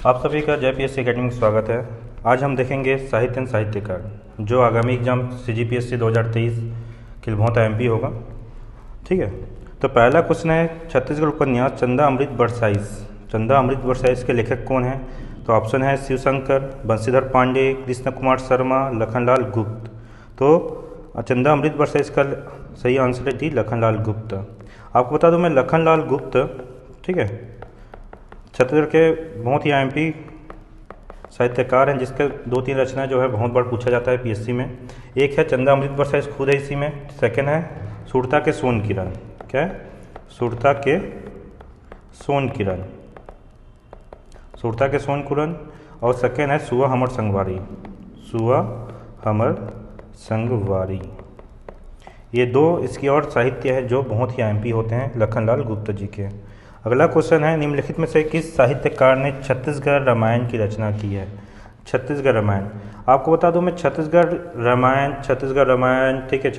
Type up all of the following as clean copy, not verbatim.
आप सभी का जय पीएससी एकेडमी में स्वागत है। आज हम देखेंगे साहित्य एवं साहित्यकार, जो आगामी एग्जाम CGPSC 2023 के लिए बहुत एमपी होगा। ठीक है, तो पहला क्वेश्चन है छत्तीसगढ़ उपन्यास चंदा अमृत बरसाइस। चंदा अमृत बरसाइस के लेखक कौन है? तो ऑप्शन है शिवशंकर, बंशीधर पांडे, कृष्ण कुमार शर्मा, लखनलाल गुप्त। तो चंदा अमृत बरसाइस का सही आंसर है डी, लखनलाल गुप्त। आपको बता दूं मैं, लखनलाल गुप्त, ठीक है, छत्तीसगढ़ के बहुत ही आईएमपी साहित्यकार हैं, जिसके 2-3 रचना जो है बहुत बार पूछा जाता है पीएससी में। एक है चंदा अमृत बरसाइस, खुद है इसी में। सेकंड है सुरता के सोन किरण। क्या है? सुरता के सोन किरण, सुरता के सोन किरण। और सेकंड है सुआ हमर संगवारी, सुआ हमर संगवारी। ये दो इसकी और साहित्य है जो बहुत ही आईएमपी होते हैं लखनलाल गुप्त जी के। अगला क्वेश्चन है निम्नलिखित में से किस साहित्यकार ने छत्तीसगढ़ रामायण की रचना की है? छत्तीसगढ़ रामायण, आपको बता दूं मैं, छत्तीसगढ़ रामायण, ठीक है,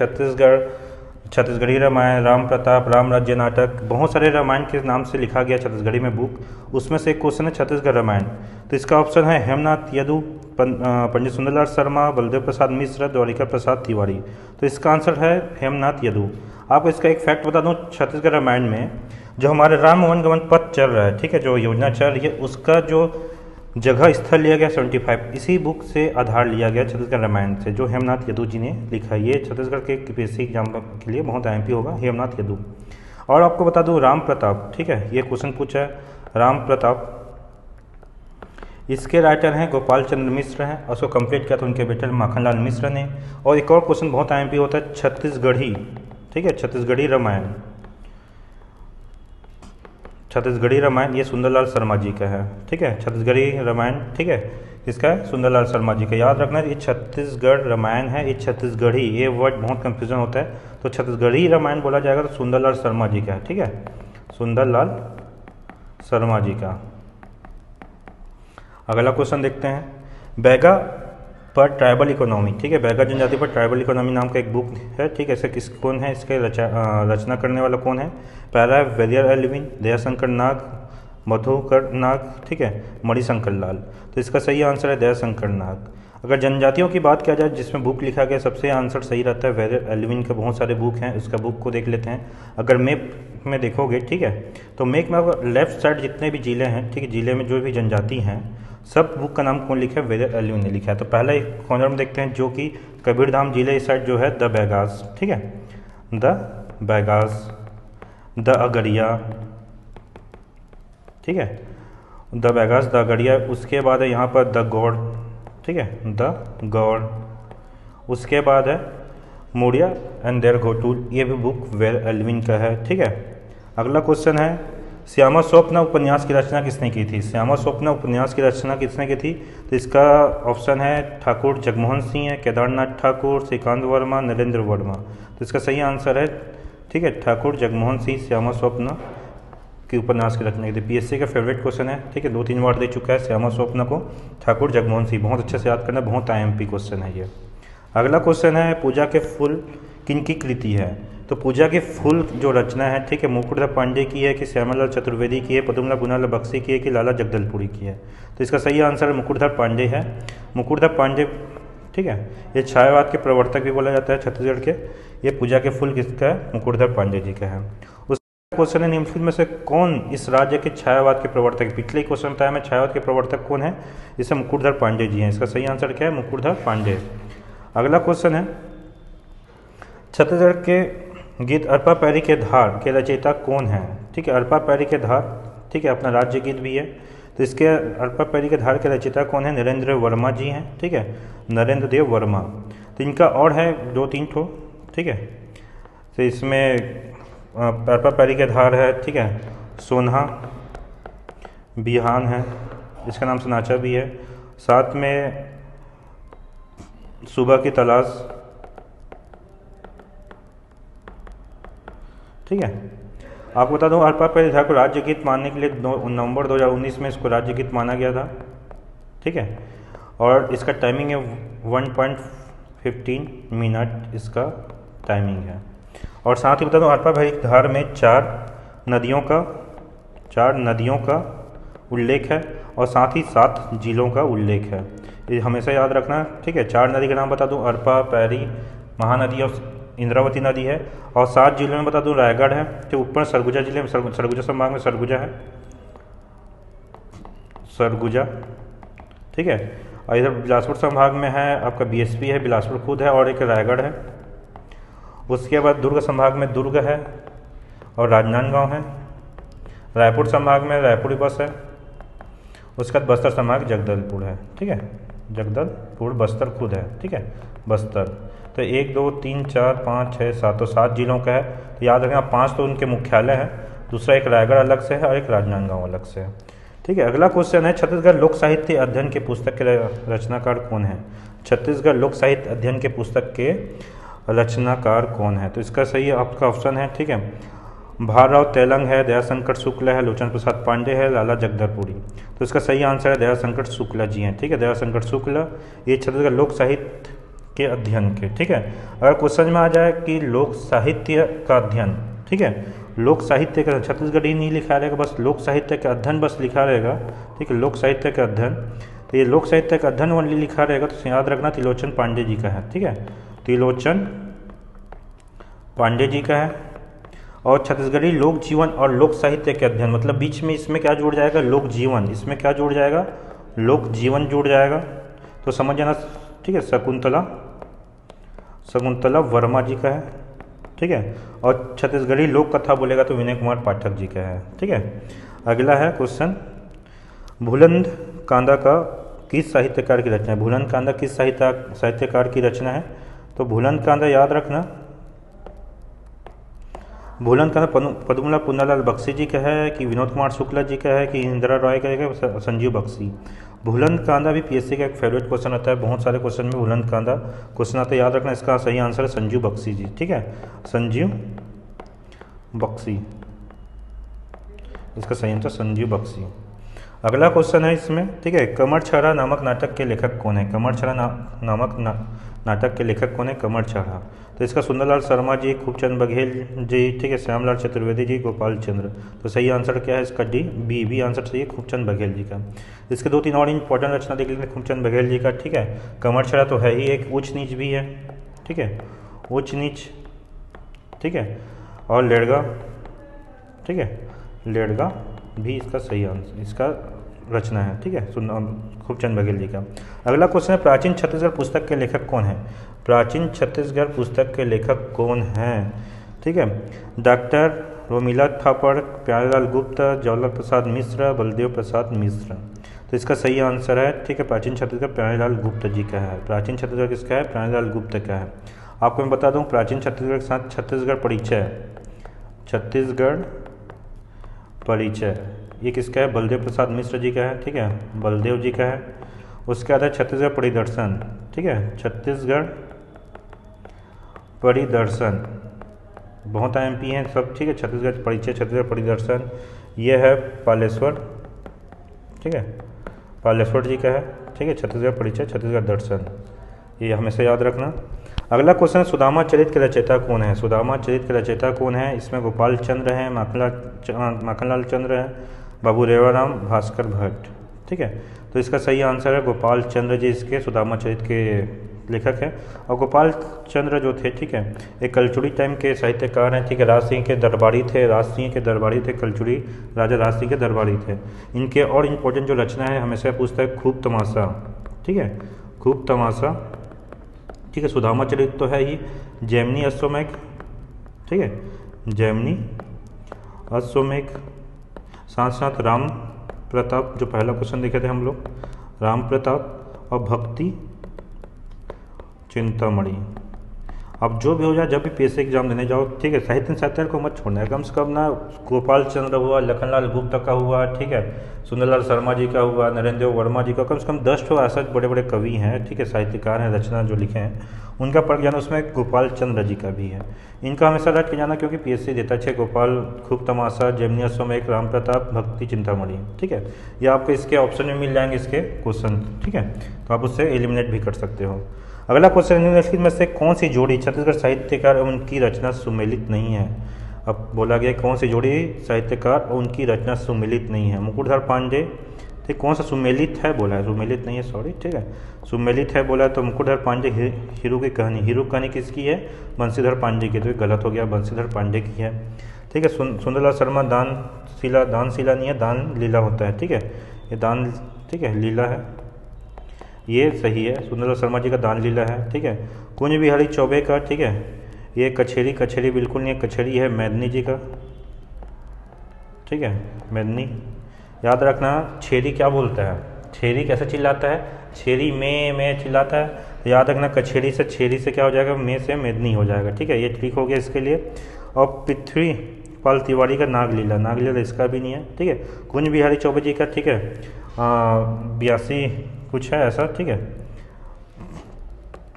छत्तीसगढ़ी रामायण, राम प्रताप, राम राज्य नाटक, बहुत सारे रामायण के नाम से लिखा गया छत्तीसगढ़ी में बुक। उसमें से एक क्वेश्चन है छत्तीसगढ़ रामायण। तो इसका ऑप्शन है हेमनाथ यदु, पंडित सुंदरलाल शर्मा, बलदेव प्रसाद मिश्र, द्वारिका प्रसाद तिवारी। तो इसका आंसर है हेमनाथ यदु। आपको इसका एक फैक्ट बता दूं, छत्तीसगढ़ रामायण में जो हमारे राम वन गमन पथ चल रहा है, ठीक है, जो योजना चल रही है, उसका जो जगह स्थल लिया गया 75, इसी बुक से आधार लिया गया छत्तीसगढ़ रामायण से, जो हेमनाथ यदु जी ने लिखा है। ये छत्तीसगढ़ के पीएससी एग्जाम के लिए बहुत आईएमपी होगा, हेमनाथ यदु। और आपको बता दूं राम प्रताप, ठीक है, ये क्वेश्चन पूछा है राम प्रताप, इसके राइटर हैं गोपाल चंद्र मिश्र हैं, और उसको कंप्लीट किया था उनके बेटे माखनलाल मिश्र ने। और एक और क्वेश्चन बहुत आईएमपी होता है छत्तीसगढ़ी, ठीक है, छत्तीसगढ़ी रामायण। छत्तीसगढ़ी रामायण ये सुंदरलाल शर्मा जी का है, ठीक है, छत्तीसगढ़ी रामायण, ठीक है, इसका है सुंदरलाल शर्मा जी का। याद रखना ये छत्तीसगढ़ रामायण है, ये छत्तीसगढ़ी, ये वर्ड बहुत कंफ्यूजन होता है, तो छत्तीसगढ़ी रामायण बोला जाएगा तो सुंदरलाल शर्मा जी का है, ठीक है, सुंदरलाल शर्मा जी का। अगला क्वेश्चन देखते हैं, बैगा पर ट्राइबल इकोनॉमी, ठीक है, बैगा जनजाति पर ट्राइबल इकोनॉमी नाम का एक बुक है, ठीक है, इसे कौन है, इसके रचना करने वाला कौन है? पहला है वेलियर एल्विन, दयाशंकर नाग, मधुकर नाग, ठीक है, मणिशंकर लाल। तो इसका सही आंसर है दयाशंकर नाग। अगर जनजातियों की बात किया जाए जिसमें बुक लिखा गया, सबसे आंसर सही रहता है वेलियर एल्विन के, बहुत सारे बुक हैं, उसका बुक को देख लेते हैं। अगर मैप में देखोगे, ठीक है, तो मैप में अगर लेफ्ट साइड जितने भी जिले हैं, ठीक है, जिले में जो भी जनजाति हैं, सब बुक का नाम कौन लिखा है? वेलियर एल्विन ने लिखा है। तो पहला एक कॉर्नर में देखते हैं, जो कि कबीरधाम जिले इस साइड जो है द बैगास, ठीक है, द बैगास, द अगरिया, ठीक है, द बैगास, द अगरिया। उसके बाद है यहाँ पर द गौड़, ठीक है, द गौड़। उसके बाद है मोरिया एंड देयर घोटूल, ये भी बुक वेलियर एल्विन का है, ठीक है। अगला क्वेश्चन है श्यामा स्वप्न उपन्यास की रचना किसने की थी? श्यामा स्वप्न उपन्यास की रचना किसने की थी? तो इसका ऑप्शन है ठाकुर जगमोहन सिंह है, केदारनाथ ठाकुर, श्रीकांत वर्मा, नरेंद्र वर्मा। तो इसका सही आंसर है, ठीक है, ठाकुर जगमोहन सिंह श्यामा स्वप्न की उपन्यास की रचना की थी। पीएससी का फेवरेट क्वेश्चन है, ठीक है, 2-3 बार दे चुका है श्यामा स्वप्न को ठाकुर जगमोहन सिंह, बहुत अच्छे से याद करना, बहुत आईएमपी क्वेश्चन है ये। अगला क्वेश्चन है पूजा के फूल किन की कृति है? तो पूजा के फूल जो रचना है, ठीक है, मुकुटधर पांडे की है कि श्यामालाल चतुर्वेदी की है, पदुमलाल गुनालाल बख्शी की है कि लाला जगदलपुरी की है? तो इसका सही आंसर मुकुटधर पांडे है, मुकुटधर पांडे, ठीक है। ये छायावाद के प्रवर्तक भी बोला जाता है छत्तीसगढ़ के। ये पूजा के फूल किसका है? मुकुटधर पांडे जी का है। उस क्वेश्चन है निम्नलिखित में से कौन इस राज्य के छायावाद के प्रवर्तक? पिछले क्वेश्चन बताया मैं, छायावाद के प्रवर्तक कौन है? इसे मुकुटधर पांडे जी हैं। इसका सही आंसर क्या है? मुकुटधर पांडे। अगला क्वेश्चन है छत्तीसगढ़ के गीत अरपा पैरी के धार के रचयिता कौन है? ठीक है, अरपा पैरी के धार, ठीक है, अपना राज्य गीत भी है, तो इसके अरपा पैरी के धार के रचयिता कौन है? नरेंद्र वर्मा जी हैं, ठीक है, नरेंद्र देव वर्मा। तो इनका और है 2-3 ठो, ठीक है, तो इसमें अरपा पैरी के धार है, ठीक है, सोन्हा बिहान है, इसका नाम सनाचा भी है, साथ में सुबह की तलाश, ठीक है। आपको बता दूं अरपा पैरी धार को राज्य गीत मानने के लिए नवंबर 2019 में इसको राज्य गीत माना गया था, ठीक है, और इसका टाइमिंग है 1.15 मिनट इसका टाइमिंग है। और साथ ही बता दूं अरपा पैरी धार में 4 नदियों का उल्लेख है और साथ ही 7 जिलों का उल्लेख है। ये हमेशा याद रखना, ठीक है। 4 नदी के नाम बता दूँ, अरपा, पैरी, महानदी और इंद्रावती नदी है। और 7 जिलों में बता दूँ, रायगढ़ है, तो ऊपर सरगुजा जिले में, सरगुजा संभाग में सरगुजा है, सरगुजा, ठीक है। और इधर बिलासपुर संभाग में है आपका बीएसपी है, बिलासपुर खुद है, और एक रायगढ़ है। उसके बाद दुर्ग संभाग में दुर्ग है और राजनांदगांव है। रायपुर संभाग में रायपुर बस है। उसके बाद बस्तर संभाग जगदलपुर है, ठीक है। जगदलपुर बस्तर खुद है, ठीक है, बस्तर। तो 1 2 3 4 5 6 7 तो 7 जिलों का है। तो याद रखना 5 तो उनके मुख्यालय हैं, दूसरा एक रायगढ़ अलग से है और एक राजनांदगांव अलग से है, ठीक है। अगला क्वेश्चन है, छत्तीसगढ़ लोक साहित्य अध्ययन के पुस्तक के रचनाकार कौन है? छत्तीसगढ़ लोक साहित्य अध्ययन के पुस्तक के रचनाकार कौन है? तो इसका सही आपका ऑप्शन है, ठीक है, भारराव तेलंग है, दयाशंकर शुक्ल है, लोचन प्रसाद पांडे है, लाला जगदलपुरी। तो इसका सही आंसर है दयाशंकर शुक्ला जी हैं, ठीक है, दयाशंकर शुक्ला। ये छत्तीसगढ़ लोक साहित्य के अध्ययन के, ठीक है। अगर क्वेश्चन में आ जाए कि लोक साहित्य का अध्ययन, ठीक है, लोक साहित्य का, छत्तीसगढ़ ही नहीं लिखा रहेगा, बस लोक साहित्य का अध्ययन बस लिखा रहेगा, ठीक है, लोक साहित्य का अध्ययन। तो ये लोक साहित्य का अध्ययन ओनली लिखा रहेगा, तो याद रखना त्रिलोचन पांडे जी का है, ठीक है, त्रिलोचन पांडे जी का है। और छत्तीसगढ़ी लोक जीवन और लोक साहित्य के अध्ययन, मतलब बीच में इसमें क्या जुड़ जाएगा? लोक जीवन, इसमें क्या जुड़ जाएगा? लोक जीवन जुड़ जाएगा। तो समझ जाना, ठीक है, शकुंतला वर्मा जी का है, ठीक है। और छत्तीसगढ़ी लोक कथा बोलेगा तो विनय कुमार पाठक जी का है, ठीक है। अगला है क्वेश्चन, भूलन कांदा का किस साहित्यकार की रचना है? भूलन कांदा किस साहित्यकार की रचना है? तो भूलन कांदा याद रखना, भूलन कांदा पद्मला पुन्नालाल बख्शी जी का है कि विनोद कुमार शुक्ला जी का है कि इंदिरा रॉय का है, संजीव बख्शी। भूलन कांदा भी पीएससी का एक फेवरेट क्वेश्चन आता है, बहुत सारे क्वेश्चन में भूलन कांदा क्वेश्चन आता है, याद रखना। इसका सही आंसर है संजीव बख्शी जी, ठीक है, संजीव बख्शी, इसका सही आंसर संजीव बख्शी। अगला क्वेश्चन है इसमें, ठीक है, कमर छाड़ा नामक नाटक के लेखक कौन है? कमर छाड़ा नामक नाटक के लेखक कौन है? कमर छाड़ा। तो इसका सुंदरलाल शर्मा जी, खूबचंद बघेल जी, ठीक है, श्यामलाल चतुर्वेदी जी, गोपाल चंद्र। तो सही आंसर क्या है इसका? डी, बी आंसर सही है, खूबचंद बघेल जी का। इसके 2-3 और इंपॉर्टेंट रचना देख लेते हैं खूबचंद बघेल जी का, ठीक है। कमर छाड़ा तो है ही, एक ऊंच नीच भी है, ठीक है, ऊंच नीच, ठीक है, और लेड़गा, ठीक है, लेड़गा भी इसका सही आंसर, इसका रचना है, ठीक है, खूबचंद बघेल जी का। अगला क्वेश्चन है, प्राचीन छत्तीसगढ़ पुस्तक के लेखक कौन है? प्राचीन छत्तीसगढ़ पुस्तक के लेखक कौन हैं? ठीक है, डॉक्टर रोमिला थापड़, प्यारेलाल गुप्त, जवाहरलाल प्रसाद मिश्र, बलदेव प्रसाद मिश्र। तो इसका सही आंसर है, ठीक है, प्राचीन छत्तीसगढ़ प्यारेलाल गुप्त जी का है। प्राचीन छत्तीसगढ़ किसका है? प्यारेलाल गुप्त का है। आपको मैं बता दूं, प्राचीन छत्तीसगढ़ के साथ छत्तीसगढ़ परिचय, छत्तीसगढ़ परिचय ये किसका है? बलदेव प्रसाद मिश्र जी का है, ठीक है, बलदेव जी का है। उसके बाद है छत्तीसगढ़ परिदर्शन, ठीक है, छत्तीसगढ़ परिदर्शन, बहुत एमपी हैं सब, ठीक है, छत्तीसगढ़ परिचय, छत्तीसगढ़ परिदर्शन, ये है पालेश्वर, ठीक है, पालेश्वर जी का है, ठीक है, छत्तीसगढ़ परिचय, छत्तीसगढ़ दर्शन, ये हमेशा याद रखना। अगला क्वेश्चन, सुदामा चरित के रचयिता कौन है? सुदामा चरित के रचयिता कौन है? इसमें गोपाल चंद्र हैं, माखनलाल चंद्र हैं, बाबू रेवाराम, भास्कर भट्ट, ठीक है। तो इसका सही आंसर है गोपाल चंद्र जी, इसके सुदामा चरित के लेखक हैं। और गोपाल चंद्र जो थे, ठीक है, एक कलचुड़ी टाइम के साहित्यकार हैं, ठीक है, राज सिंह के दरबारी थे, राज सिंह के दरबारी थे, कलचुड़ी राजा राज सिंह के दरबारी थे। इनके और इम्पोर्टेंट जो रचना है हमेशा पूछता है खूब तमाशा, ठीक है, खूब तमाशा, ठीक है, सुदामा चरित तो है ही, जैमिनी अश्वमेघ, ठीक है, जैमिनी अश्वमेघ, साथ साथ राम प्रताप, जो पहला क्वेश्चन देखे थे हम लोग, राम प्रताप, और भक्ति चिंतामणि। अब जो भी हो जाए, जब भी पीएससी एग्जाम देने जाओ, ठीक है, साहित्य को मत छोड़ना है, कम से कम ना गोपाल चंद्र हुआ, लखनलाल गुप्त का हुआ, ठीक है, सुंदरलाल शर्मा जी का हुआ, नरेंद्र वर्मा जी का, कम से कम 10 ठो ऐसा बड़े बड़े कवि हैं, ठीक है, साहित्यकार हैं, रचना जो लिखे हैं उनका पढ़ जाना, उसमें गोपाल चंद्र जी का भी है। इनका हमेशा रट के जाना, क्योंकि पीएससी देता है गोपाल, खूब तमाशा, जैमिनी अश्वमेघ, राम प्रताप, भक्ति चिंतामणि, ठीक है, ये आपको इसके ऑप्शन में मिल जाएंगे इसके क्वेश्चन, ठीक है, तो आप उससे एलिमिनेट भी कर सकते हो। अगला क्वेश्चन, निम्नलिखित में से कौन सी जोड़ी छत्तीसगढ़ साहित्यकार एवं उनकी रचना सुमेलित नहीं है? अब बोला गया कौन सी जोड़ी साहित्यकार और उनकी रचना सुमेलित नहीं है। मुकुटधर पांडे, ठीक, कौन सा सुमेलित है बोला है, सुमेलित नहीं है, सॉरी, ठीक है, सुमेलित है बोला है तो मुकुटधर पांडे हीरो की कहानी, हीरो कहानी किसकी है, बंशीधर पांडे की, तो ये गलत हो गया, बंशीधर पांडे की है। ठीक है, सुंदरलाल शर्मा दानशीला नहीं है, दान लीला होता है, ठीक है, ये दान, ठीक है, लीला है, ये सही है, सुंदरलाल शर्मा जी का दान लीला है। ठीक है, कुंज बिहारी चौबे का, ठीक है, ये कचेरी बिल्कुल नहीं है, कचेरी है मैदनी जी का, ठीक है, मैदनी। याद रखना छेरी क्या बोलता है, छेरी कैसे चिल्लाता है, छेरी में चिल्लाता है, याद रखना कचेरी से क्या हो जाएगा, में से मेदनी हो जाएगा। ठीक है, ये ठीक हो गया इसके लिए। और पृथ्वी पाल तिवारी का नागलीला इसका भी नहीं है। ठीक है, कुंज बिहारी चौबे जी का, ठीक है, 82 कुछ है ऐसा, ठीक है,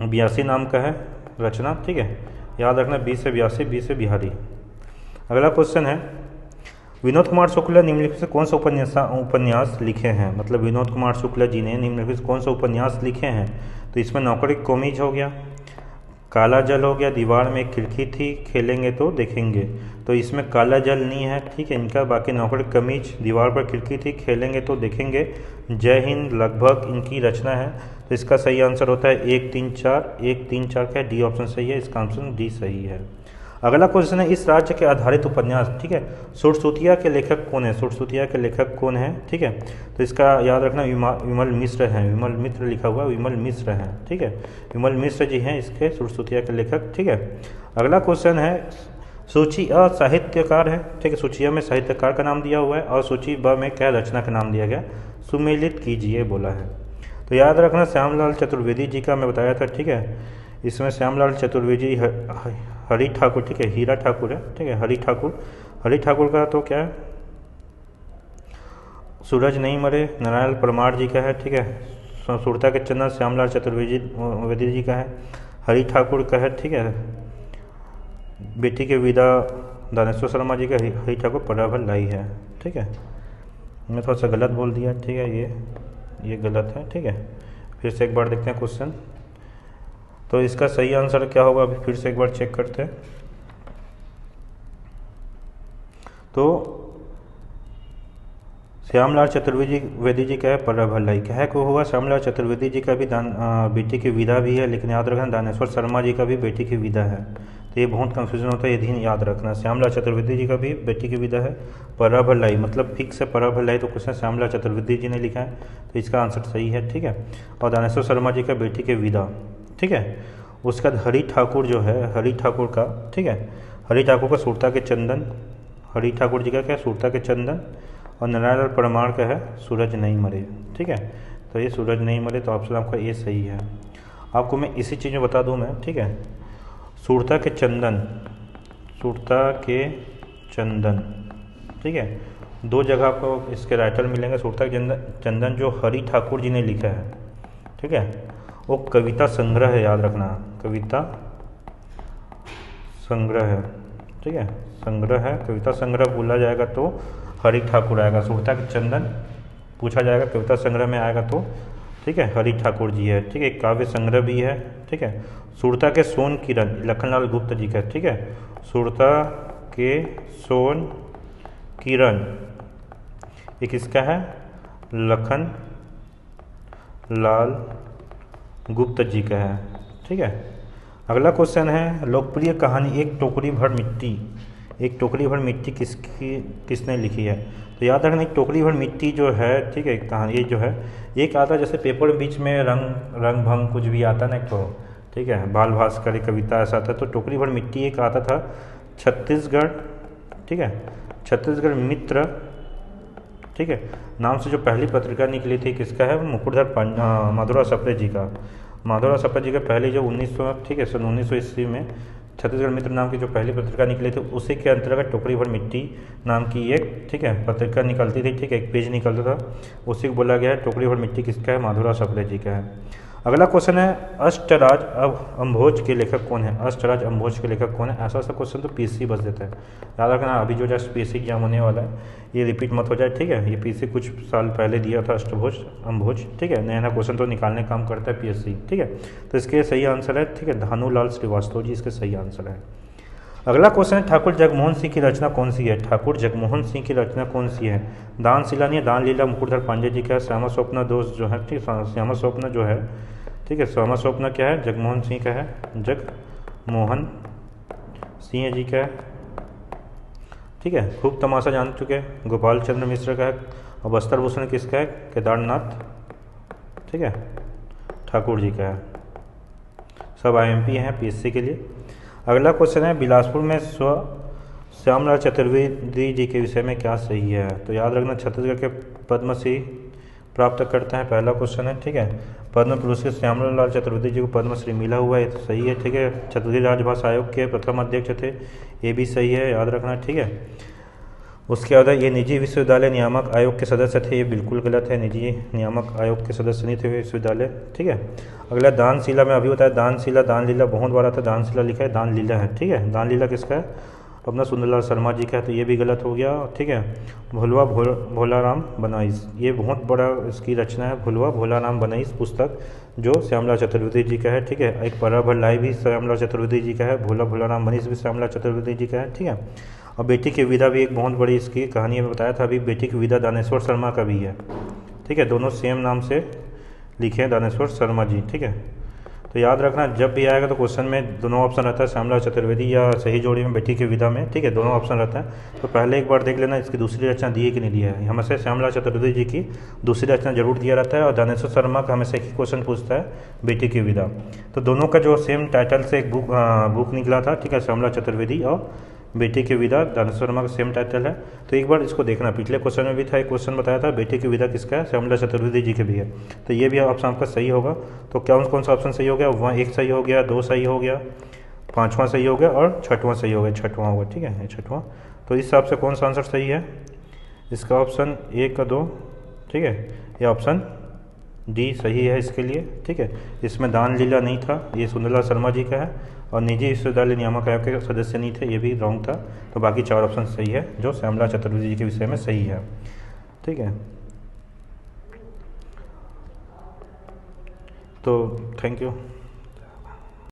82 नाम का है रचना। ठीक है, याद रखना 20 से 82, 20 से बिहारी। अगला क्वेश्चन है, विनोद कुमार शुक्ला निम्नलिखित से कौन सा उपन्यास लिखे हैं, मतलब विनोद कुमार शुक्ला जी ने निम्नलिखित से कौन सा उपन्यास लिखे हैं, तो इसमें नौकरी कोमीज हो गया, काला जल हो गया, दीवार में एक खिड़की थी, खेलेंगे तो देखेंगे, तो इसमें काला जल नहीं है। ठीक है, इनका बाकी नौकरी कमीज, दीवार पर खिड़की थी, खेलेंगे तो देखेंगे, जय हिंद लगभग इनकी रचना है। तो इसका सही आंसर होता है 1 3 4, 1 3 4 का डी ऑप्शन सही है, इसका आंसर डी सही है। अगला क्वेश्चन है, इस राज्य के आधारित उपन्यास, ठीक है, सुरसूतिया के लेखक कौन है, सुरसूतिया के लेखक कौन है। ठीक है, तो इसका याद रखना विमल मिश्र हैं, विमल मिश्र लिखा हुआ, विमल मिश्र हैं। ठीक है, विमल मिश्र जी हैं इसके सुरसूतिया के लेखक। ठीक है, अगला क्वेश्चन है, सूची अ साहित्यकार है, ठीक है, सूची अ में साहित्यकार का नाम दिया हुआ है और सूची ब में क्या रचना का नाम दिया गया, सुमेलित कीजिए बोला है। तो याद रखना श्यामलाल चतुर्वेदी जी का मैं बताया था। ठीक है, इसमें श्यामलाल चतुर्वेदी हरि ठाकुर, ठीक है, हीरा ठाकुर है, ठीक है, हरि ठाकुर का तो क्या है, सूरज नहीं मरे नारायण परमार जी का है। ठीक है, सुरता के चंदन श्यामलाल चतुर्वेदी जी का है, हरि ठाकुर का है। ठीक है, बेटी के विदा दानेश्वर शर्मा जी का, हरि ठाकुर पराभर लाई है। ठीक है, मैं थोड़ा सा गलत बोल दिया। ठीक है, ये गलत है। ठीक है, फिर से एक बार देखते हैं क्वेश्चन, तो इसका सही आंसर क्या होगा, अभी फिर से एक बार चेक करते हैं। तो श्यामलाल चतुर्वेदी जी का है पराभर लाई, क्या को हुआ, श्यामलाल चतुर्वेदी जी का भी बेटी की विदा भी है, लेकिन याद रखना दानेश्वर शर्मा जी का भी बेटी की विदा है, तो ये बहुत कंफ्यूजन होता है, ये दिन याद रखना। श्यामलाल चतुर्वेदी जी का भी बेटी की विदा है, पराभर लाई मतलब फिक्स है पराभर लाई, तो क्वेश्चन श्यामलाल चतुर्वेदी जी ने लिखा है, तो इसका आंसर सही है। ठीक है, और दानेश्वर शर्मा जी का बेटी की विदा। ठीक है, उसका हरि ठाकुर जो है, हरि ठाकुर का, ठीक है, हरि ठाकुर का सुरता के चंदन, हरि ठाकुर जी का क्या, सुरता के चंदन, और नारायण परमार का है सूरज नहीं मरे। ठीक है, तो ये सूरज नहीं मरे, तो ऑप्शन आपका ये सही है। आपको मैं इसी चीज़ में बता दूं मैं, ठीक है, सुरता के चंदन, ठीक है, 2 जगह आपको इसके राइटर मिलेंगे। सुरता के चंदन जो हरि ठाकुर जी ने लिखा है, ठीक है, वो कविता संग्रह है, याद रखना, कविता संग्रह है। ठीक है, संग्रह है, कविता संग्रह बोला जाएगा तो हरि ठाकुर आएगा, सुरता के चंदन पूछा जाएगा कविता संग्रह में आएगा तो, ठीक है, हरि ठाकुर जी है। ठीक है, काव्य संग्रह भी है। ठीक है, सुरता के सोन किरण लखनलाल गुप्त जी का। ठीक है, सुरता के सोन किरण ये किसका है, लखन लाल गुप्त जी का है। ठीक है, अगला क्वेश्चन है, लोकप्रिय कहानी एक टोकरी भर मिट्टी किसने लिखी है। तो याद रखना एक टोकरी भर मिट्टी जो है, ठीक है, कहानी ये जो है, एक आता जैसे पेपर में बीच में रंग भंग कुछ भी आता ना, तो ठीक है, बाल भास्कर कविता ऐसा था, तो टोकरी भर मिट्टी एक आता था छत्तीसगढ़, ठीक है, छत्तीसगढ़ मित्र, ठीक है, नाम से जो पहली पत्रिका निकली थी किसका है, मुकुटधर माधवराव सप्रे जी का। माधवराव सप्रे जी का पहले जो 1900, ठीक है, सन 1900 ईस्वी में छत्तीसगढ़ मित्र नाम की जो पहली पत्रिका निकली थी, उसी के अंतर्गत टोकरी भर मिट्टी नाम की एक, ठीक है, पत्रिका निकलती थी। ठीक है, एक पेज निकलता था, उसी को बोला गया है टोकरी भर मिट्टी किसका है, माधवराव सप्रे जी का है। अगला क्वेश्चन है, अष्टराज अम्भोज के लेखक कौन है, अष्टराज अम्भोज के लेखक कौन है। ऐसा क्वेश्चन तो पीसी बस देता है, याद रखना, अभी जो जस्ट पीसी एग्जाम होने वाला है ये रिपीट मत हो जाए। ठीक है, ये पीसी कुछ साल पहले दिया था अम्भोज। ठीक है, नया क्वेश्चन तो निकालने का काम करता है पीएससी। ठीक है, तो इसके सही आंसर है, ठीक है, धानूलाल श्रीवास्तव जी इसके सही आंसर है। अगला क्वेश्चन है ठाकुर जगमोहन सिंह की रचना कौन सी है? ठाकुर जगमोहन सिंह की रचना कौन सी है? दान शिला नहीं है, दान लीला मुकुटधर पांडे जी का है। श्यामा स्वप्न दोष जो है, ठीक, श्यामा स्वप्न जो है, ठीक है, श्यामा स्वप्न क्या है? जगमोहन सिंह का है, जगमोहन सिंह जी का है, ठीक है। खूब तमाशा जान चुके हैं, गोपाल चंद्र मिश्र का है। और बस्तर भूषण किसका है? केदारनाथ, ठीक है, ठाकुर जी का है। सब आईएमपी हैं पीएससी के लिए। अगला क्वेश्चन है बिलासपुर में श्यामलाल चतुर्वेदी जी के विषय में क्या सही है? तो याद रखना छत्तीसगढ़ के पद्मश्री प्राप्त करते हैं, पहला क्वेश्चन है, ठीक है। पद्म पुरस्कृत श्यामलाल चतुर्वेदी जी को पद्मश्री मिला हुआ है, तो सही है, ठीक है। छत्तीसगढ़ राजभाषा आयोग के प्रथम अध्यक्ष थे, ये भी सही है, याद रखना, ठीक है। उसके बाद ये निजी विश्वविद्यालय नियामक आयोग के सदस्य थे, ये बिल्कुल गलत है, निजी नियामक आयोग के सदस्य नहीं थे विश्वविद्यालय, ठीक है। अगला दान शिला में अभी बताया, दान शिला दान लीला बहुत बार आता है, दान शिला लिखा है, दान लीला है, ठीक है। दान लीला किसका है? अपना सुंदरलाल शर्मा जी का है, तो ये भी गलत हो गया, ठीक है। भुलवा भोलाराम बनाइस, ये बहुत बड़ा इसकी रचना है, भुलवा भोलाराम बनाइस पुस्तक, जो श्यामलाल चतुर्वेदी जी का है, ठीक है। एक पराभर लाई भी श्यामलाल चतुर्वेदी जी का है, भोला भोलाराम बनाइस भी श्यामलाल चतुर्वेदी जी का है, ठीक है। और बेटी की विदा भी एक बहुत बड़ी इसकी कहानी में बताया था अभी, बेटी की विदा दानेश्वर शर्मा का भी है, ठीक है। दोनों सेम नाम से लिखे हैं, दानेश्वर शर्मा जी, ठीक है। तो याद रखना जब भी आएगा तो क्वेश्चन में दोनों ऑप्शन रहता है, श्यामलाल चतुर्वेदी या सही जोड़ी में बेटी की विदा में, ठीक है, दोनों ऑप्शन रहता है। तो पहले एक बार देख लेना इसकी दूसरी रचना दी है कि नहीं दिया है। हमेशा श्यामलाल चतुर्वेदी जी की दूसरी रचना जरूर दिया रहता है, और दानेश्वर शर्मा का हमेशा एक ही क्वेश्चन पूछता है, बेटी की विदा। तो दोनों का जो सेम टाइटल से एक बुक निकला था, ठीक है, श्यामलाल चतुर्वेदी और बेटी की विदा, दानेश्वर शर्मा का सेम टाइटल है। तो एक बार इसको देखना, पिछले क्वेश्चन में भी था, एक क्वेश्चन बताया था बेटी की विदा किसका है? श्यामलाल चतुर्वेदी जी के भी है। तो ये भी ऑप्शन आपका सही होगा। तो कौन सा ऑप्शन सही हो गया? वहाँ एक सही हो गया, दो सही हो गया, पाँचवां सही हो गया और छठवां सही हो गया, छठवां होगा, ठीक है, ये छठवां। तो इस हिसाब से कौन सा आंसर सही है? इसका ऑप्शन 1 का 2, ठीक है, ये ऑप्शन डी सही है इसके लिए, ठीक है। इसमें दान लीला नहीं था, ये सुंदरलाल शर्मा जी का है, और निजी विश्वविद्यालय नियामक आयोग के सदस्य नहीं थे, ये भी रॉन्ग था। तो बाकी 4 ऑप्शन सही है, जो श्यामलाल चतुर्वेदी जी के विषय में सही है, ठीक है। तो थैंक यू।